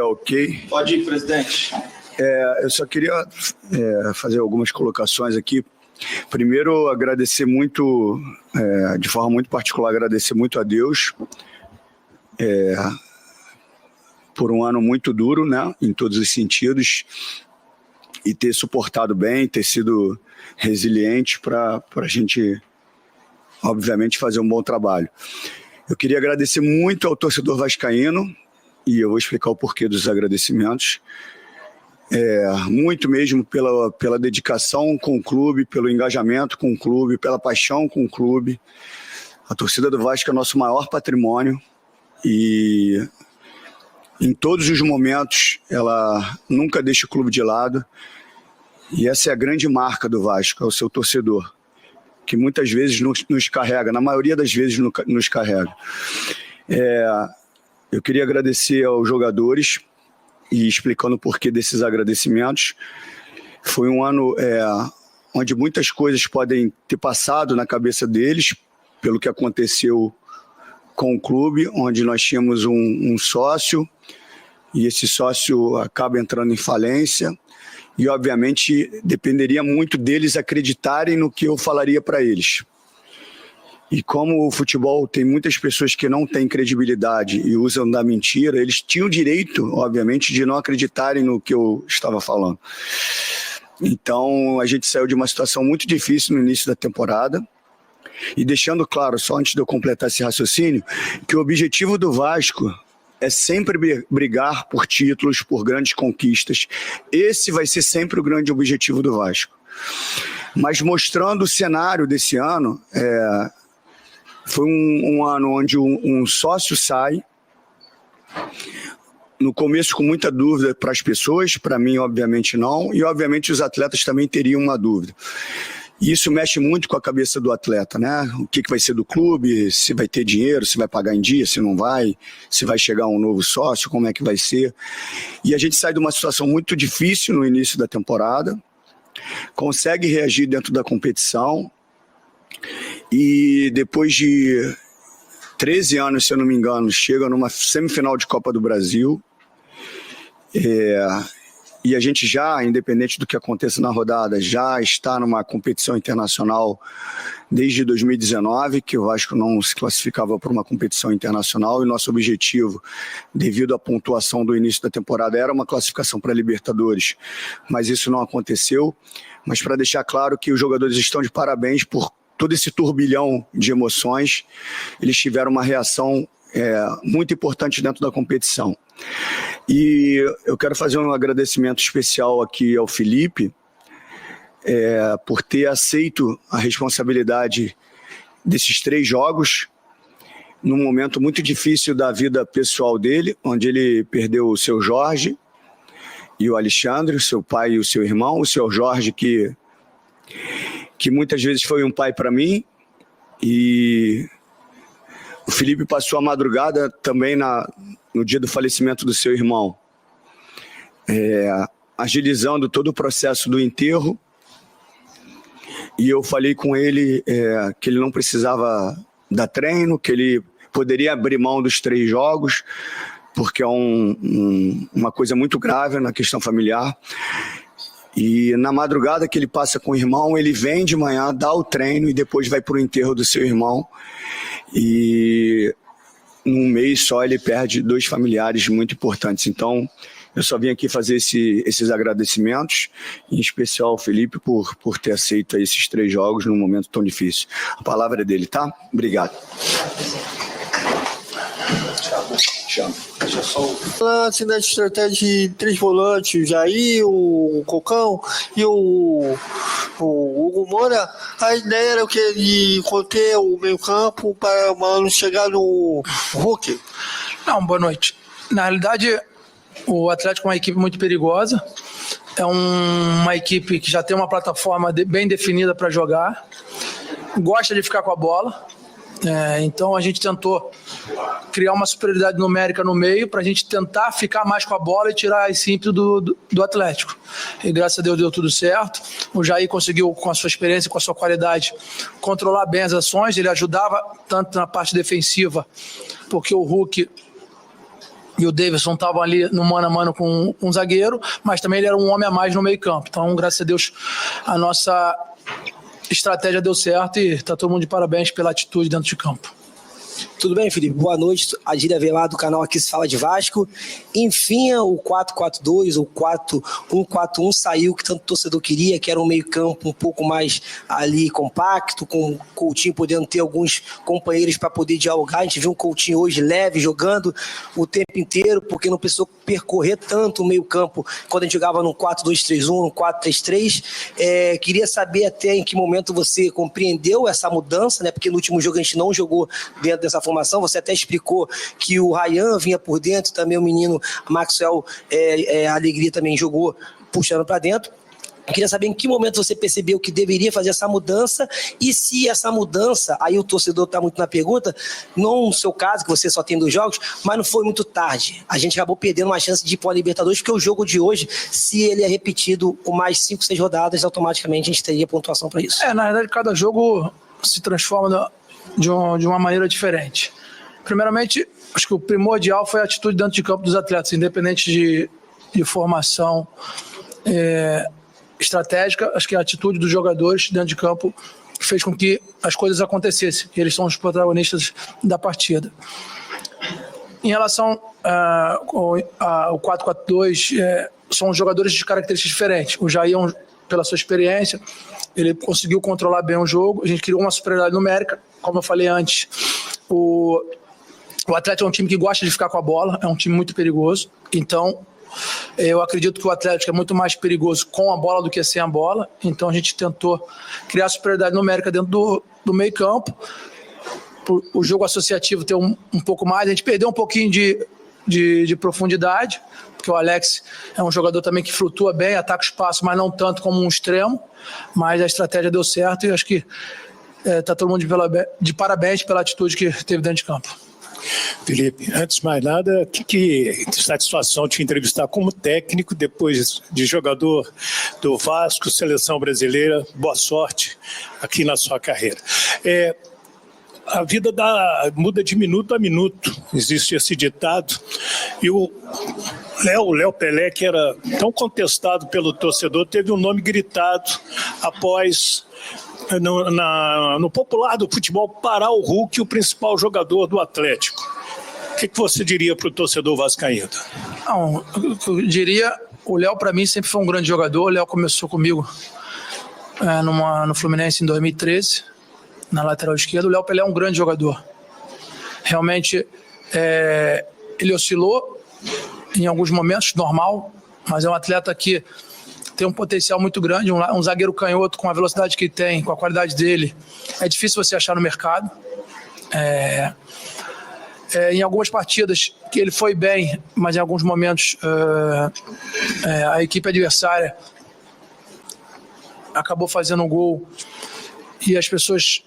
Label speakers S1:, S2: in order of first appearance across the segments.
S1: ok.
S2: Pode ir, presidente.
S1: Eu só queria fazer algumas colocações aqui. Primeiro, agradecer muito, de forma muito particular, agradecer muito a Deus por um ano muito duro, né, em todos os sentidos, e ter suportado bem, ter sido resiliente para a gente, obviamente, fazer um bom trabalho. Eu queria agradecer muito ao torcedor vascaíno, e eu vou explicar o porquê dos agradecimentos. Muito mesmo pela dedicação com o clube, pelo engajamento com o clube, pela paixão com o clube. A torcida do Vasco é nosso maior patrimônio e em todos os momentos ela nunca deixa o clube de lado, e essa é a grande marca do Vasco, é o seu torcedor, que muitas vezes nos carrega, na maioria das vezes nos carrega. Eu queria agradecer aos jogadores e explicando o porquê desses agradecimentos. Foi um ano onde muitas coisas podem ter passado na cabeça deles, pelo que aconteceu com o clube, onde nós tínhamos um sócio, e esse sócio acaba entrando em falência, e obviamente dependeria muito deles acreditarem no que eu falaria para eles. E como o futebol tem muitas pessoas que não têm credibilidade e usam da mentira, eles tinham o direito, obviamente, de não acreditarem no que eu estava falando. Então, a gente saiu de uma situação muito difícil no início da temporada. E deixando claro, só antes de eu completar esse raciocínio, que o objetivo do Vasco é sempre brigar por títulos, por grandes conquistas. Esse vai ser sempre o grande objetivo do Vasco. Mas mostrando o cenário desse ano, foi um ano onde um sócio sai, no começo com muita dúvida para as pessoas, para mim obviamente não, e obviamente os atletas também teriam uma dúvida. E isso mexe muito com a cabeça do atleta, né? O que vai ser do clube, se vai ter dinheiro, se vai pagar em dia, se não vai, se vai chegar um novo sócio, como é que vai ser. E a gente sai de uma situação muito difícil no início da temporada, consegue reagir dentro da competição, e depois de 13 anos, se eu não me engano, chega numa semifinal de Copa do Brasil, e a gente já, independente do que aconteça na rodada, já está numa competição internacional desde 2019, que o Vasco não se classificava para uma competição internacional, e nosso objetivo, devido à pontuação do início da temporada, era uma classificação para a Libertadores, mas isso não aconteceu. Mas para deixar claro que os jogadores estão de parabéns por todo esse turbilhão de emoções, eles tiveram uma reação muito importante dentro da competição. E eu quero fazer um agradecimento especial aqui ao Felipe, por ter aceito a responsabilidade desses 3 jogos, num momento muito difícil da vida pessoal dele, onde ele perdeu o seu Jorge e o Alexandre, o seu pai e o seu irmão, o seu Jorge que muitas vezes foi um pai para mim, e o Felipe passou a madrugada também no dia do falecimento do seu irmão, agilizando todo o processo do enterro, e eu falei com ele que ele não precisava dar treino, que ele poderia abrir mão dos 3 jogos, porque é uma coisa muito grave na questão familiar. E na madrugada que ele passa com o irmão, ele vem de manhã, dá o treino e depois vai para o enterro do seu irmão. E num mês só ele perde 2 familiares muito importantes. Então, eu só vim aqui fazer esses agradecimentos, em especial ao Felipe por ter aceito esses 3 jogos num momento tão difícil. A palavra é dele, tá? Obrigado.
S3: Assim, da estratégia de 3 volantes, o Jair, o Cocão e o Hugo Moura, a ideia era o que? De conter o meio campo para o Mano chegar no Hulk?
S4: Não, boa noite. Na realidade, o Atlético é uma equipe muito perigosa, é uma equipe que já tem uma plataforma bem definida para jogar, gosta de ficar com a bola. Então a gente tentou criar uma superioridade numérica no meio para a gente tentar ficar mais com a bola e tirar esse ímpeto do Atlético. E graças a Deus deu tudo certo. O Jair conseguiu, com a sua experiência, com a sua qualidade, controlar bem as ações. Ele ajudava tanto na parte defensiva, porque o Hulk e o Davidson estavam ali no mano a mano com um zagueiro, mas também ele era um homem a mais no meio campo. Então, graças a Deus, a nossa estratégia deu certo e está todo mundo de parabéns pela atitude dentro de campo.
S2: Tudo bem, Felipe? Boa noite. Adília Velar, do canal Aqui Se Fala de Vasco. Enfim, o 4-4-2, o 4-1-4-1 saiu, que tanto o torcedor queria, que era um meio-campo um pouco mais ali compacto, com o Coutinho podendo ter alguns companheiros para poder dialogar. A gente viu um Coutinho hoje leve, jogando o tempo inteiro, porque não precisou percorrer tanto o meio-campo quando a gente jogava no 4-2-3-1, no 4-3-3. Queria saber até em que momento você compreendeu essa mudança, né? Porque no último jogo a gente não jogou dentro dessa formação. Você até explicou que o Ryan vinha por dentro, também o menino Maxwell Alegria também jogou puxando para dentro. Eu queria saber em que momento você percebeu que deveria fazer essa mudança e se essa mudança, aí o torcedor está muito na pergunta, não no seu caso, que você só tem 2 jogos, mas não foi muito tarde. A gente acabou perdendo uma chance de ir para a Libertadores, porque o jogo de hoje, se ele é repetido com mais 5, 6 rodadas, automaticamente a gente teria pontuação para isso.
S4: Na verdade, cada jogo se transforma de uma maneira diferente. Primeiramente, acho que o primordial foi a atitude dentro de campo dos atletas, independente de formação estratégica. Acho que a atitude dos jogadores dentro de campo fez com que as coisas acontecessem, que eles são os protagonistas da partida. Em relação ao 4-4-2, são jogadores de características diferentes. O Jair, pela sua experiência, ele conseguiu controlar bem o jogo. A gente criou uma superioridade numérica. Como eu falei antes, o Atlético é um time que gosta de ficar com a bola, é um time muito perigoso. Então, eu acredito que o Atlético é muito mais perigoso com a bola do que sem a bola. Então, a gente tentou criar superioridade numérica dentro do meio campo. O jogo associativo ter um pouco mais. A gente perdeu um pouquinho de profundidade, porque o Alex é um jogador também que flutua bem, ataca o espaço, mas não tanto como um extremo. Mas a estratégia deu certo e acho que está todo mundo de parabéns pela atitude que teve dentro de campo.
S5: Felipe, antes de mais nada, que satisfação te entrevistar como técnico, depois de jogador do Vasco, seleção brasileira. Boa sorte aqui na sua carreira. A vida muda de minuto a minuto, existe esse ditado, e o Léo Pelé, que era tão contestado pelo torcedor, teve um nome gritado após, no popular do futebol, parar o Hulk, o principal jogador do Atlético. O que você diria para o torcedor vascaíno?
S4: Não, eu diria, o Léo para mim sempre foi um grande jogador. O Léo começou comigo no Fluminense em 2013, na lateral esquerda. O Léo Pelé é um grande jogador. Realmente, ele oscilou em alguns momentos, normal, mas é um atleta que tem um potencial muito grande, um zagueiro canhoto com a velocidade que tem, com a qualidade dele. É difícil você achar no mercado. Em algumas partidas que ele foi bem, mas em alguns momentos a equipe adversária acabou fazendo um gol e as pessoas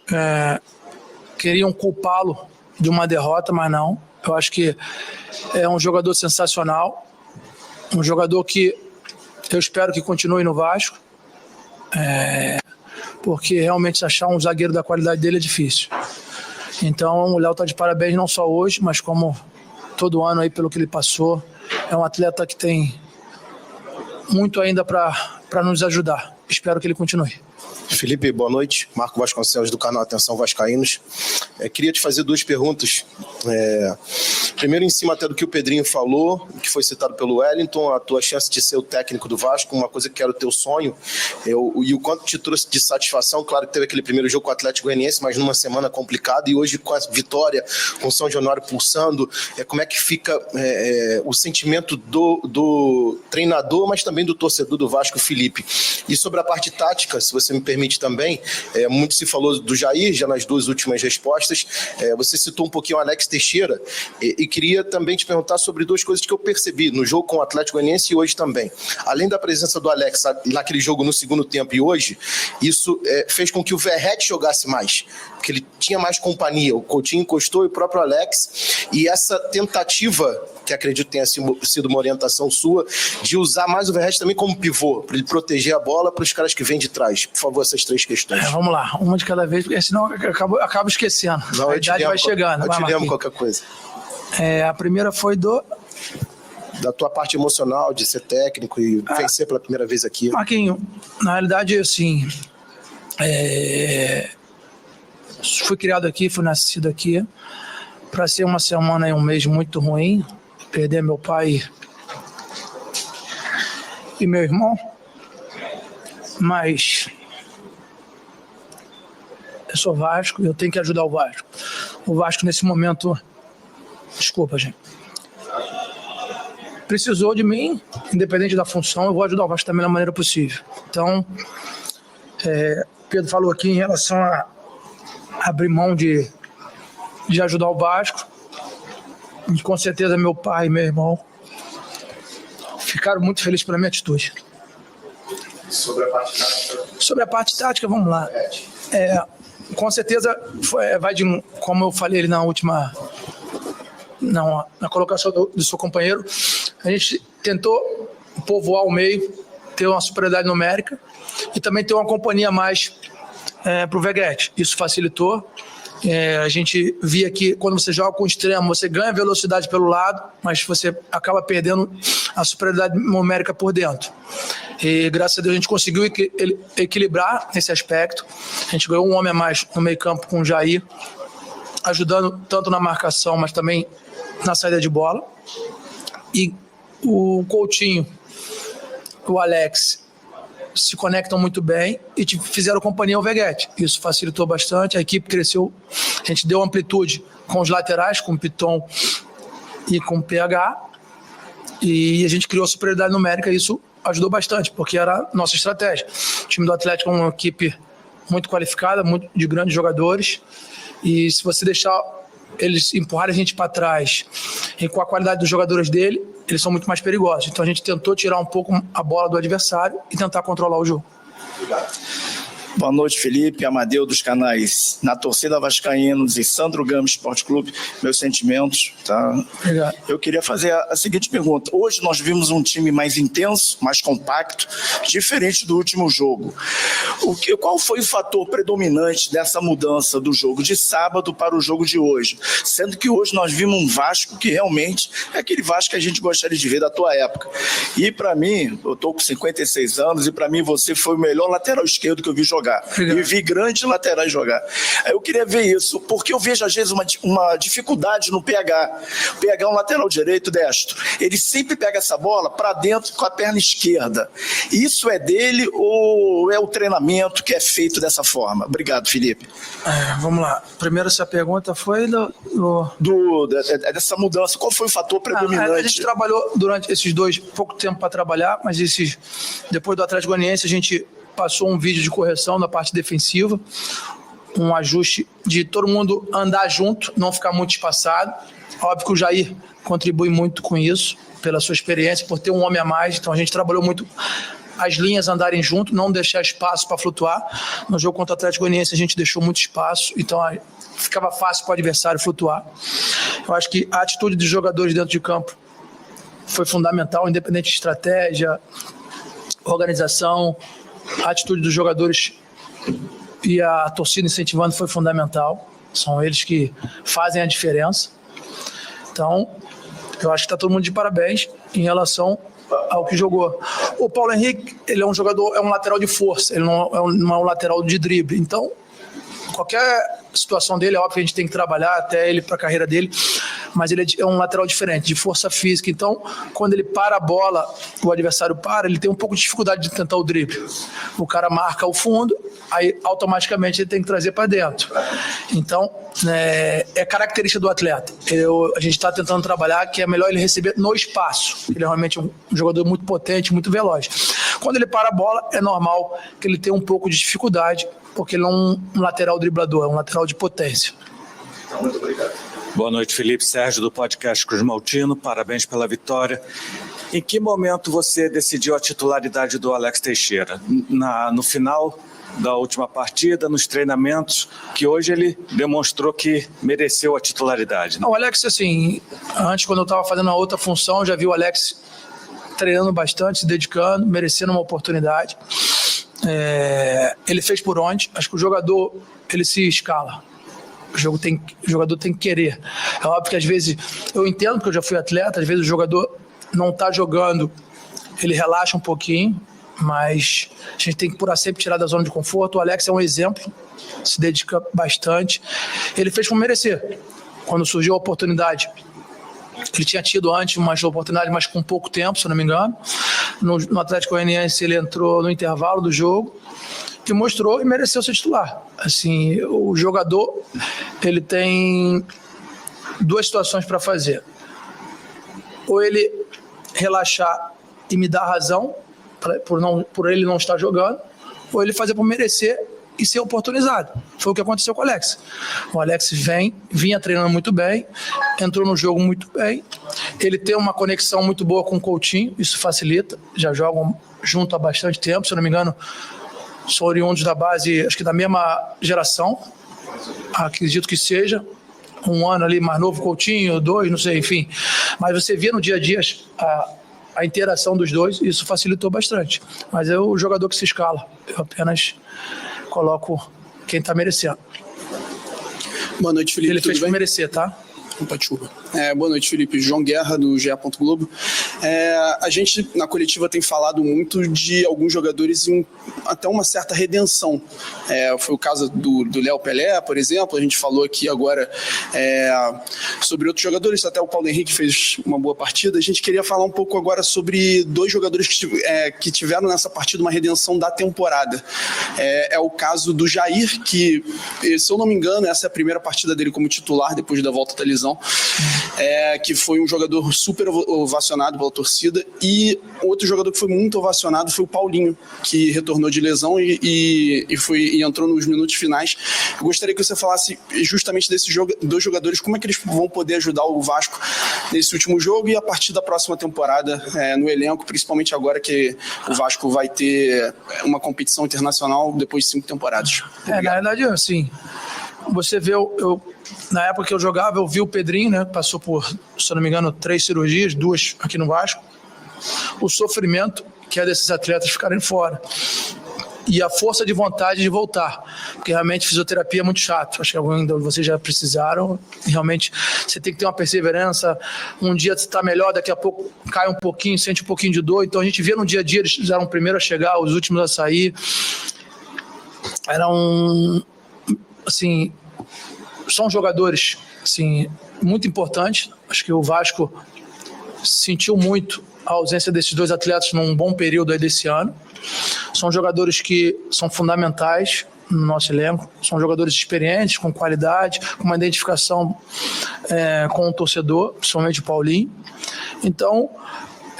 S4: queriam culpá-lo de uma derrota, mas não. Eu acho que é um jogador sensacional, um jogador que eu espero que continue no Vasco, porque realmente achar um zagueiro da qualidade dele é difícil. Então o Léo está de parabéns não só hoje, mas como todo ano aí pelo que ele passou. É um atleta que tem muito ainda para nos ajudar. Espero que ele continue.
S6: Felipe, boa noite. Marco Vasconcelos, do canal Atenção Vascaínos. Queria te fazer 2 perguntas. Primeiro, em cima até do que o Pedrinho falou, que foi citado pelo Wellington, a tua chance de ser o técnico do Vasco, uma coisa que era o teu sonho, e o quanto te trouxe de satisfação. Claro que teve aquele primeiro jogo com o Atlético Goianiense, mas numa semana complicada, e hoje com a vitória, com o São Januário pulsando, como é que fica o sentimento do treinador, mas também do torcedor do Vasco, Felipe? E sobre a parte tática, se você me permite também, muito se falou do Jair, já nas 2 últimas respostas, você citou um pouquinho o Alex Teixeira, e queria também te perguntar sobre 2 coisas que eu percebi no jogo com o Atlético Goianiense e hoje também. Além da presença do Alex naquele jogo no segundo tempo e hoje, isso fez com que o Verratti jogasse mais, porque ele tinha mais companhia, o Coutinho encostou e o próprio Alex, e essa tentativa, que acredito tenha sido uma orientação sua, de usar mais o Verratti também como pivô, para ele proteger a bola para os caras que vêm de trás. Por favor, essas 3 questões.
S4: Vamos lá, uma de cada vez, porque senão eu acabo esquecendo.
S6: Não,
S4: a idade vai chegando.
S6: Eu te lembro qualquer coisa.
S4: A primeira foi do
S6: da tua parte emocional de ser técnico e vencer pela primeira vez aqui.
S4: Marquinho, na realidade, assim, fui criado aqui, fui nascido aqui, para ser uma semana e um mês muito ruim, perder meu pai e meu irmão, mas eu sou Vasco e eu tenho que ajudar o Vasco. O Vasco nesse momento, desculpa, gente, precisou de mim, independente da função, eu vou ajudar o Vasco da melhor maneira possível. Então, Pedro falou aqui em relação a abrir mão de ajudar o Vasco, e com certeza meu pai e meu irmão ficaram muito felizes pela minha atitude. Sobre a parte tática, vamos lá. Com certeza, vai de, como eu falei ali na última, na colocação do seu companheiro, a gente tentou povoar o meio, ter uma superioridade numérica e também ter uma companhia a mais para o Veguete. Isso facilitou. A gente via que quando você joga com o extremo, você ganha velocidade pelo lado, mas você acaba perdendo a superioridade numérica por dentro. E graças a Deus a gente conseguiu equilibrar nesse aspecto. A gente ganhou um homem a mais no meio campo com o Jair, ajudando tanto na marcação, mas também na saída de bola. E o Coutinho, o Alex, se conectam muito bem e fizeram companhia ao Veguete. Isso facilitou bastante, a equipe cresceu, a gente deu amplitude com os laterais, com o Piton e com o PH, e a gente criou superioridade numérica, e isso ajudou bastante, porque era a nossa estratégia. O time do Atlético é uma equipe muito qualificada, muito de grandes jogadores, e se você deixar eles empurrarem a gente para trás e com a qualidade dos jogadores dele, eles são muito mais perigosos. Então a gente tentou tirar um pouco a bola do adversário e tentar controlar o jogo.
S7: Boa noite, Felipe, Amadeu dos canais Na Torcida Vascaínos e Sandro Gama Esporte Clube, meus sentimentos, tá?
S4: Obrigado.
S7: Eu queria fazer a seguinte pergunta. Hoje nós vimos um time mais intenso, mais compacto, diferente do último jogo. Qual foi o fator predominante dessa mudança do jogo de sábado para o jogo de hoje? Sendo que hoje nós vimos um Vasco que realmente é aquele Vasco que a gente gostaria de ver da tua época. E para mim, eu estou com 56 anos, e para mim você foi o melhor lateral esquerdo que eu vi jogar.
S4: Obrigado.
S7: E vi grandes laterais jogar. Eu queria ver isso, porque eu vejo às vezes uma dificuldade no PH. O PH é um lateral direito destro. Ele sempre pega essa bola para dentro com a perna esquerda. Isso é dele ou é o treinamento que é feito dessa forma? Obrigado, Felipe.
S4: Vamos lá. Primeiro, essa pergunta foi
S7: dessa mudança. Qual foi o fator predominante?
S4: A gente trabalhou durante esses pouco tempo para trabalhar, mas depois do Atlético Goianiense a gente passou um vídeo de correção na parte defensiva, um ajuste de todo mundo andar junto, não ficar muito espaçado. Óbvio que o Jair contribui muito com isso, pela sua experiência, por ter um homem a mais. Então a gente trabalhou muito as linhas andarem junto, não deixar espaço para flutuar. No jogo contra o Atlético Goianiense a gente deixou muito espaço, então ficava fácil para o adversário flutuar. Eu acho que a atitude dos jogadores dentro de campo foi fundamental, independente de estratégia, organização. A atitude dos jogadores e a torcida incentivando foi fundamental. São eles que fazem a diferença. Então, eu acho que está todo mundo de parabéns em relação ao que jogou. O Paulo Henrique, ele é um jogador, é um lateral de força, ele não é um lateral de drible. Então, qualquer situação dele, é óbvio que a gente tem que trabalhar até ele para a carreira dele, mas ele é um lateral diferente, de força física. Então, quando ele para a bola, o adversário para, ele tem um pouco de dificuldade de tentar o drible. O cara marca o fundo, aí automaticamente ele tem que trazer para dentro. Então, é característica do atleta. A gente está tentando trabalhar que é melhor ele receber no espaço. Ele é realmente um jogador muito potente, muito veloz. Quando ele para a bola, é normal que ele tenha um pouco de dificuldade, porque ele não é um lateral driblador, é um lateral de potência.
S7: Muito obrigado.
S8: Boa noite, Felipe. Sérgio, do podcast Cruz Maltino. Parabéns pela vitória. Em que momento você decidiu a titularidade do Alex Teixeira? No final da última partida, nos treinamentos, que hoje ele demonstrou que mereceu a titularidade, né?
S4: O Alex, assim, antes, quando eu estava fazendo a outra função, eu já vi o Alex treinando bastante, se dedicando, merecendo uma oportunidade. Ele fez por onde? Acho que o jogador, ele se escala. O jogador tem que querer. É óbvio que às vezes, eu entendo porque eu já fui atleta, às vezes o jogador não está jogando, ele relaxa um pouquinho, mas a gente tem que sempre tirar da zona de conforto. O Alex é um exemplo, se dedica bastante. Ele fez por merecer. Quando surgiu a oportunidade, ele tinha tido antes uma oportunidade, mas com pouco tempo, se eu não me engano. No Atlético Goianiense ele entrou no intervalo do jogo e mostrou e mereceu ser titular. Assim, o jogador, ele tem duas situações para fazer. Ou ele relaxar e me dar razão por ele não estar jogando, ou ele fazer por merecer e ser oportunizado. Foi o que aconteceu com o Alex. O Alex vinha treinando muito bem, entrou no jogo muito bem, ele tem uma conexão muito boa com o Coutinho, isso facilita, já jogam junto há bastante tempo, se eu não me engano, são oriundos da base, acho que da mesma geração, acredito que seja, um ano ali mais novo, Coutinho, 2, não sei, enfim. Mas você via no dia a dia a interação dos dois, e isso facilitou bastante. Mas é o jogador que se escala, eu apenas coloco quem está merecendo.
S9: Boa noite, Felipe.
S4: Ele
S9: tudo
S4: fez
S9: bem?
S4: por merecer, tá?
S9: Opa, desculpa. Boa noite, Felipe. João Guerra, do GE. Globo. A gente, na coletiva, tem falado muito de alguns jogadores em até uma certa redenção. Foi o caso do Léo Pelé, por exemplo. A gente falou aqui agora sobre outros jogadores. Até o Paulo Henrique fez uma boa partida. A gente queria falar um pouco agora sobre dois jogadores que tiveram nessa partida uma redenção da temporada. É o caso do Jair, que, se eu não me engano, essa é a primeira partida dele como titular depois da volta da lesão. Que foi um jogador super ovacionado pela torcida, e outro jogador que foi muito ovacionado foi o Paulinho, que retornou de lesão e entrou nos minutos finais. Eu gostaria que você falasse justamente desses dois jogadores, como é que eles vão poder ajudar o Vasco nesse último jogo e a partir da próxima temporada no elenco, principalmente agora que o Vasco vai ter uma competição internacional depois de 5 temporadas.
S4: Na verdade, assim, você vê, na época que eu jogava, eu vi o Pedrinho, né? Passou por, se eu não me engano, 3 cirurgias, 2 aqui no Vasco. O sofrimento que é desses atletas ficarem fora. E a força de vontade de voltar. Porque realmente fisioterapia é muito chato. Acho que alguns de vocês já precisaram. Realmente você tem que ter uma perseverança. Um dia você está melhor, daqui a pouco cai um pouquinho, sente um pouquinho de dor. Então a gente via no dia a dia, eles eram os primeiros a chegar, os últimos a sair. Assim, são jogadores assim, muito importantes. Acho que o Vasco sentiu muito a ausência desses dois atletas num bom período aí desse ano. São jogadores que são fundamentais no nosso elenco. São jogadores experientes, com qualidade, com uma identificação com o torcedor, principalmente o Paulinho. Então,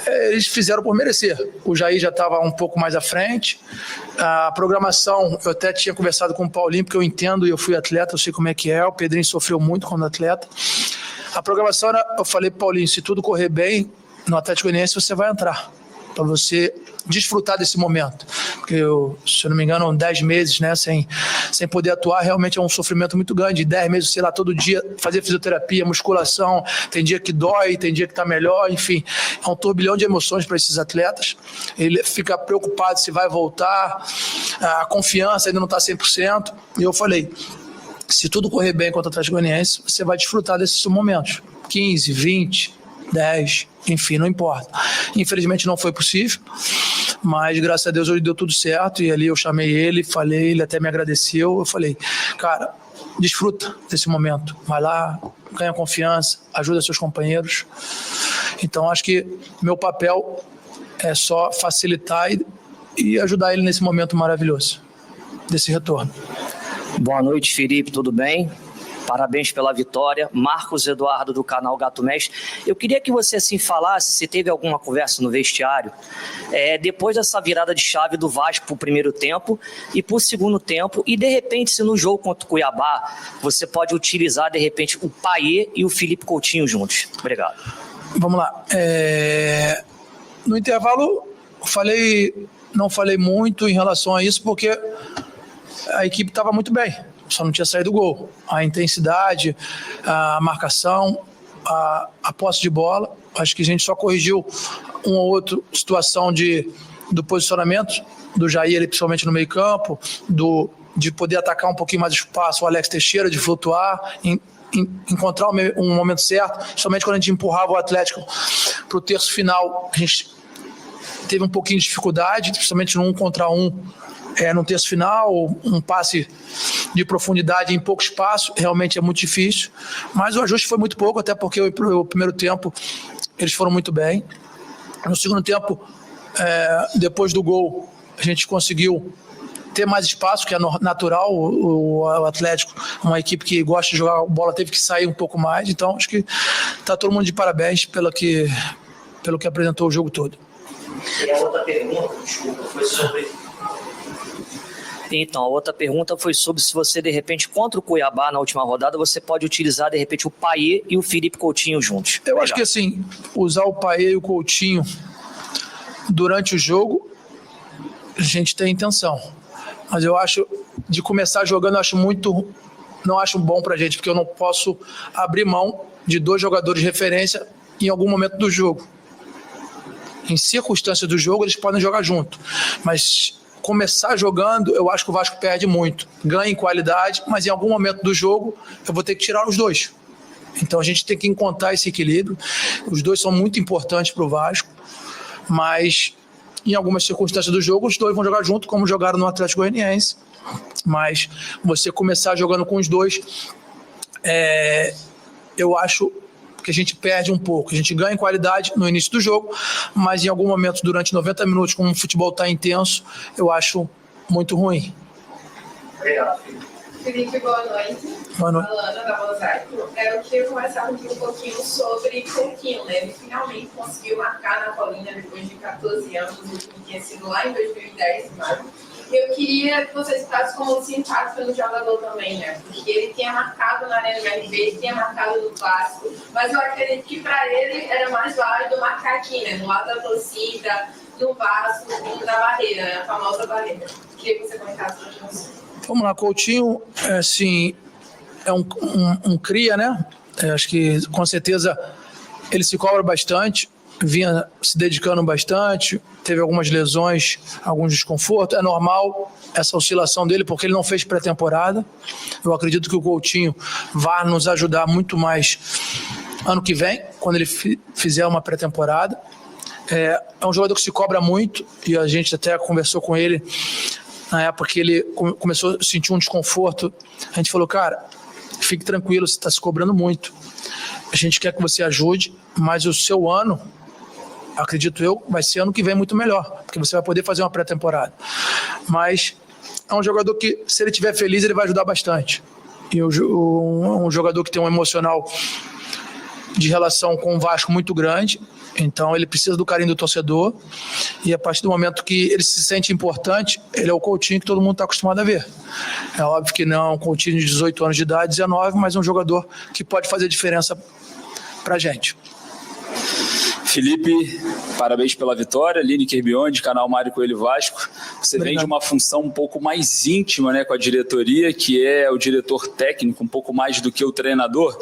S4: eles fizeram por merecer. O Jair já estava um pouco mais à frente. A programação, eu até tinha conversado com o Paulinho, porque eu entendo e eu fui atleta, eu sei como é que é. O Pedrinho sofreu muito quando atleta. A programação era, eu falei para o Paulinho, se tudo correr bem no Atlético Goianiense, você vai entrar, para você desfrutar desse momento. Porque, se eu não me engano, 10 meses, né, sem poder atuar, realmente é um sofrimento muito grande. 10 meses, sei lá, todo dia, fazer fisioterapia, musculação, tem dia que dói, tem dia que está melhor, enfim. É um turbilhão de emoções para esses atletas. Ele fica preocupado se vai voltar, a confiança ainda não está 100%. E eu falei, se tudo correr bem contra o Atlético Goianiense, você vai desfrutar desses momentos. 15, 20, 10, enfim, não importa. Infelizmente não foi possível, mas graças a Deus hoje deu tudo certo, e ali eu chamei ele, falei, ele até me agradeceu, eu falei, cara, desfruta desse momento, vai lá, ganha confiança, ajuda seus companheiros. Então acho que meu papel é só facilitar e ajudar ele nesse momento maravilhoso, desse retorno.
S10: Boa noite, Felipe, tudo bem? Parabéns pela vitória. Marcos Eduardo, do canal Gato Mestre. Eu queria que você assim falasse se teve alguma conversa no vestiário depois dessa virada de chave do Vasco para o primeiro tempo e para o segundo tempo, e de repente se no jogo contra o Cuiabá você pode utilizar de repente o Payet e o Felipe Coutinho juntos. Obrigado.
S4: Vamos lá. No intervalo não falei muito em relação a isso, porque a equipe estava muito bem, só não tinha saído o gol. A intensidade, a marcação, a posse de bola, acho que a gente só corrigiu uma ou outra situação do posicionamento do Jair, principalmente no meio campo, do de poder atacar um pouquinho mais o espaço, o Alex Teixeira, de flutuar, encontrar um momento certo. Somente quando a gente empurrava o Atlético para o terço final, a gente teve um pouquinho de dificuldade, principalmente no 1 contra 1, no terço final, um passe de profundidade em pouco espaço, realmente é muito difícil, mas o ajuste foi muito pouco, até porque o primeiro tempo eles foram muito bem. No segundo tempo, depois do gol, a gente conseguiu ter mais espaço, que é natural. O Atlético, uma equipe que gosta de jogar bola, teve que sair um pouco mais, então acho que está todo mundo de parabéns pelo que apresentou o jogo todo.
S10: E a outra pergunta, desculpa, foi sobre... Então, a outra pergunta foi sobre se você, de repente, contra o Cuiabá na última rodada, você pode utilizar, de repente, o Payet e o Felipe Coutinho juntos.
S4: Eu acho que, assim, usar o Payet e o Coutinho durante o jogo, a gente tem intenção. Mas eu acho, de começar jogando, não acho bom pra gente, porque eu não posso abrir mão de 2 jogadores de referência em algum momento do jogo. Em circunstâncias do jogo, eles podem jogar junto. Mas começar jogando, eu acho que o Vasco perde muito. Ganha em qualidade, mas em algum momento do jogo, eu vou ter que tirar os 2. Então a gente tem que encontrar esse equilíbrio. Os 2 são muito importantes para o Vasco, mas em algumas circunstâncias do jogo, os 2 vão jogar junto, como jogaram no Atlético Goianiense. Mas você começar jogando com os 2, eu acho que a gente perde um pouco. A gente ganha em qualidade no início do jogo, mas em algum momento, durante 90 minutos, como o futebol está intenso, eu acho muito ruim.
S10: Obrigado.
S11: Felipe, boa noite.
S4: Boa noite.
S11: Alana, da Mosaico. Eu queria conversar contigo um pouquinho sobre Coutinho, né? Ele finalmente conseguiu marcar na Colina depois de 14 anos, o que tinha sido lá em 2010, mas eu queria que você citasse como simpático no jogador também, né? Porque ele tinha marcado na Arena MRV, ele tinha marcado no Clássico, mas eu acredito que para ele era mais válido marcar aqui, né? No lado da torcida, no Vasco, da barreira, né? A famosa barreira. Queria que você comentasse sobre isso.
S4: Vamos lá, Coutinho, assim, é um cria, né? Acho que, com certeza, ele se cobra bastante, vinha se dedicando bastante, teve algumas lesões, alguns desconfortos. É normal essa oscilação dele, porque ele não fez pré-temporada. Eu acredito que o Coutinho vai nos ajudar muito mais ano que vem, quando ele fizer uma pré-temporada. É um jogador que se cobra muito, e a gente até conversou com ele na época que ele começou a sentir um desconforto. A gente falou, cara, fique tranquilo, você está se cobrando muito. A gente quer que você ajude, mas o seu ano, acredito eu, vai ser ano que vem muito melhor, porque você vai poder fazer uma pré-temporada. Mas é um jogador que, se ele estiver feliz, ele vai ajudar bastante. E um jogador que tem um emocional de relação com o Vasco muito grande, então ele precisa do carinho do torcedor, e a partir do momento que ele se sente importante, ele é o Coutinho que todo mundo está acostumado a ver. É óbvio que não é um Coutinho de 18 anos de idade, 19, mas é um jogador que pode fazer diferença pra gente.
S12: Felipe, parabéns pela vitória. Lineker Beyond, canal Mário Coelho Vasco. Você Obrigado. Vem de uma função um pouco mais íntima, né, com a diretoria, que é o diretor técnico, um pouco mais do que o treinador.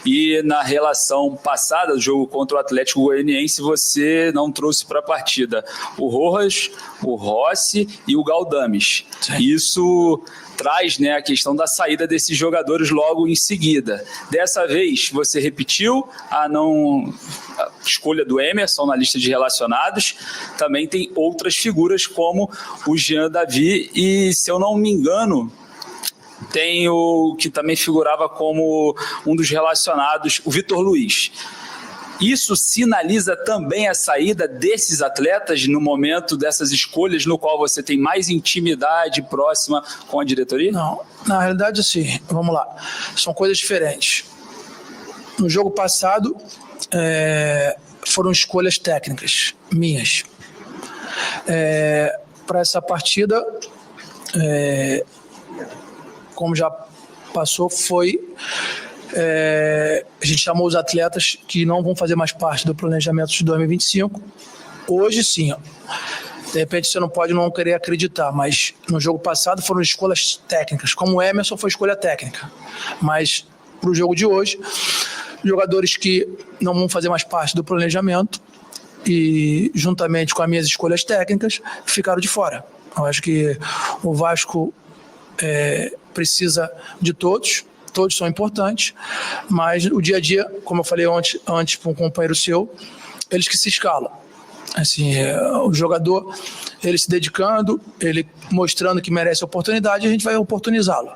S12: E na relação passada do jogo contra o Atlético Goianiense, você não trouxe para a partida o Rojas, o Rossi e o Galdames. Sim. Isso traz, né, a questão da saída desses jogadores logo em seguida. Dessa vez, você repetiu a escolha do Emerson na lista de relacionados. Também tem outras figuras como o Jean Davi e, se eu não me engano, tem o que também figurava como um dos relacionados, o Vitor Luiz. Isso sinaliza também a saída desses atletas no momento dessas escolhas, no qual você tem mais intimidade próxima com a diretoria?
S4: Não, na realidade, assim, vamos lá, são coisas diferentes. No jogo passado, foram escolhas técnicas minhas. Para essa partida, como já passou, foi... a gente chamou os atletas que não vão fazer mais parte do planejamento de 2025. Hoje sim, ó. De repente você não pode não querer acreditar, mas no jogo passado foram escolhas técnicas, como o Emerson foi escolha técnica, mas para o jogo de hoje, jogadores que não vão fazer mais parte do planejamento e, juntamente com as minhas escolhas técnicas, ficaram de fora. Eu acho que o Vasco precisa de todos são importantes, mas o dia a dia, como eu falei antes para um companheiro seu, eles que se escalam. Assim, o jogador, ele se dedicando, ele mostrando que merece a oportunidade, a gente vai oportunizá-lo.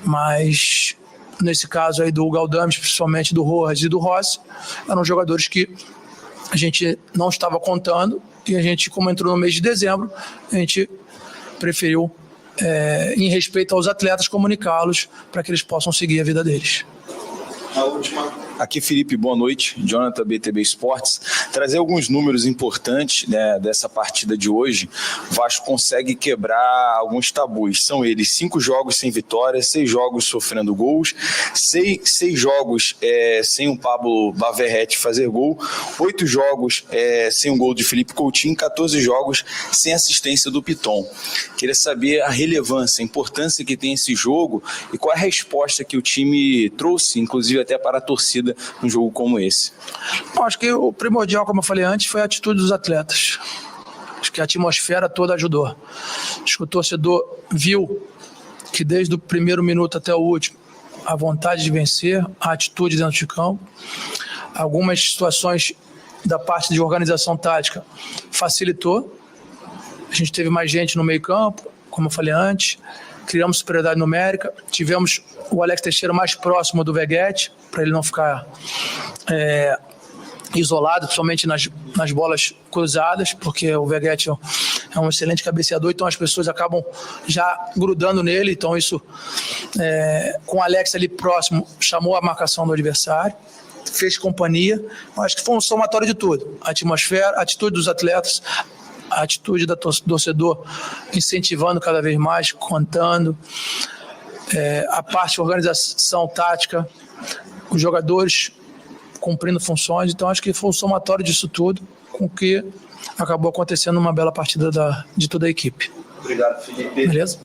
S4: Mas nesse caso aí do Galdames, principalmente do Rojas e do Rossi, eram jogadores que a gente não estava contando e a gente, como entrou no mês de dezembro, a gente preferiu, em respeito aos atletas, comunicá-los para que eles possam seguir a vida deles.
S6: A última.
S12: Aqui, Felipe, boa noite. Jonathan, BTB Esportes. Trazer alguns números importantes, né, dessa partida de hoje. O Vasco consegue quebrar alguns tabus. São eles 5 jogos sem vitória, 6 jogos sofrendo gols, 6 jogos sem o Pablo Baverrete fazer gol, 8 jogos sem um gol de Felipe Coutinho, 14 jogos sem assistência do Piton. Queria saber a relevância, a importância que tem esse jogo e qual é a resposta que o time trouxe, inclusive até para a torcida, num jogo como esse.
S4: Bom, acho que o primordial, como eu falei antes, foi a atitude dos atletas. Acho que a atmosfera toda ajudou. Acho que o torcedor viu que desde o primeiro minuto até o último, a vontade de vencer, a atitude dentro de campo, algumas situações da parte de organização tática facilitou. A gente teve mais gente no meio campo, como eu falei antes, criamos superioridade numérica, tivemos o Alex Teixeira mais próximo do Veguete, para ele não ficar isolado, principalmente nas bolas cruzadas, porque o Veguete é um excelente cabeceador, então as pessoas acabam já grudando nele, então isso, com o Alex ali próximo, chamou a marcação do adversário, fez companhia. Eu acho que foi um somatório de tudo, a atmosfera, a atitude dos atletas, a atitude do torcedor incentivando cada vez mais, contando, a parte de organização tática, os jogadores cumprindo funções. Então acho que foi um somatório disso tudo com que acabou acontecendo uma bela partida de toda a equipe.
S6: Obrigado, Felipe.
S4: Beleza?